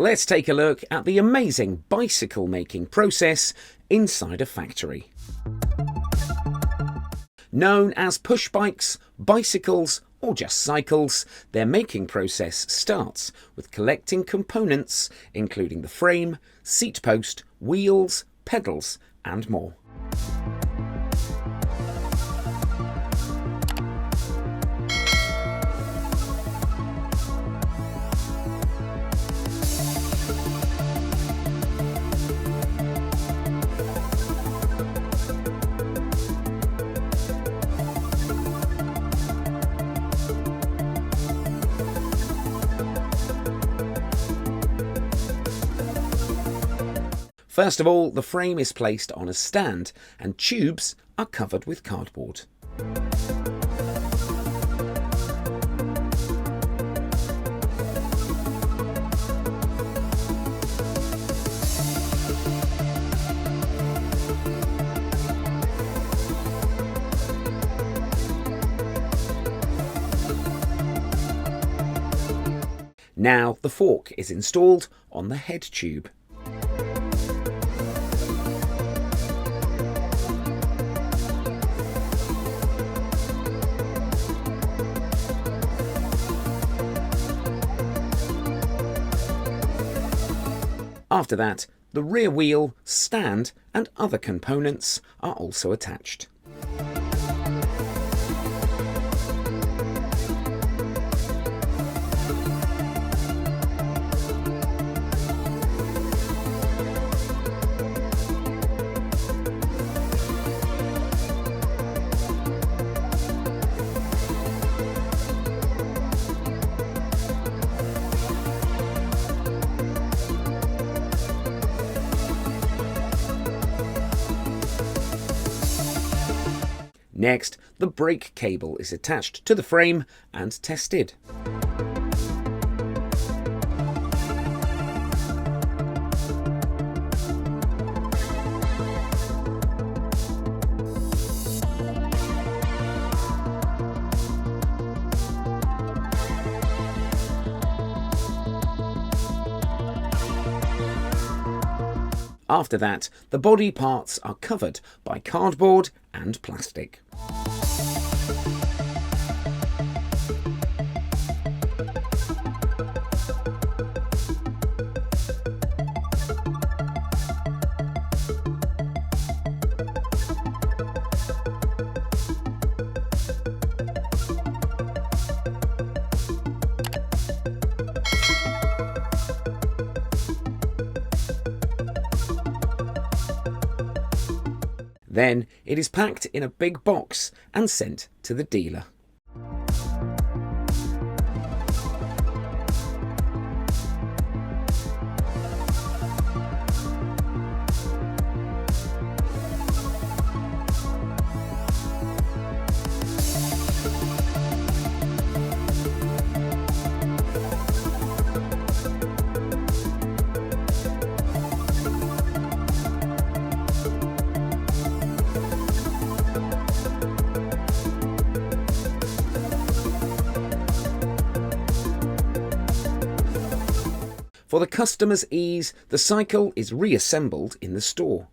let's take a look at the amazing bicycle making process inside a factory. Known as push bikes, bicycles, or just cycles, their making process starts with collecting components including the frame, seat post, wheels, pedals and more. First of all, the frame is placed on a stand and tubes are covered with cardboard. Now the fork is installed on the head tube. After that, the rear wheel, stand and other components are also attached. Next, the brake cable is attached to the frame and tested. After that, the body parts are covered by cardboard and plastic. Then it is packed in a big box and sent to the dealer. For the customer's ease, the cycle is reassembled in the store.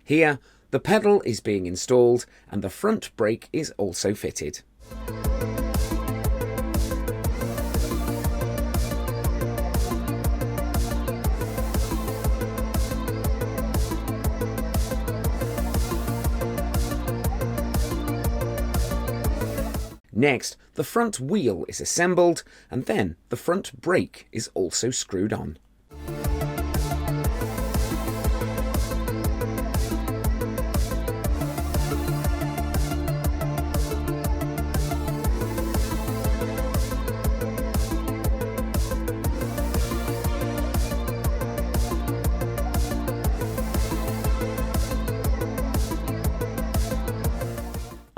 Here, the pedal is being installed and the front brake is also fitted. Next, the front wheel is assembled and then the front brake is also screwed on.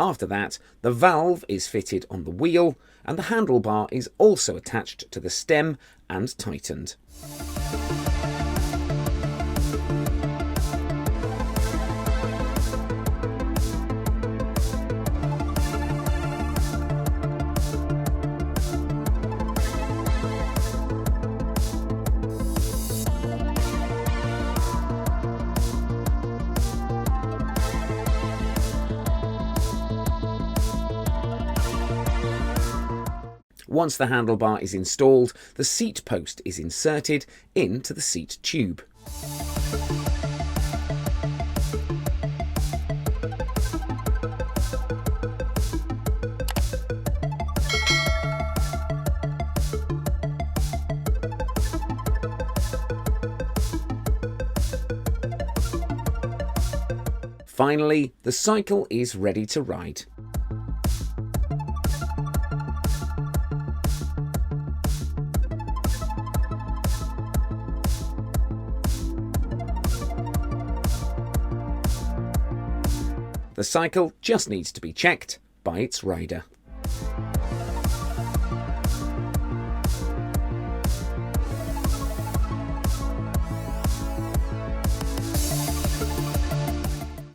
After that, the valve is fitted on the wheel and the handlebar is also attached to the stem and tightened. Once the handlebar is installed, the seat post is inserted into the seat tube. Finally, the cycle is ready to ride. The cycle just needs to be checked by its rider.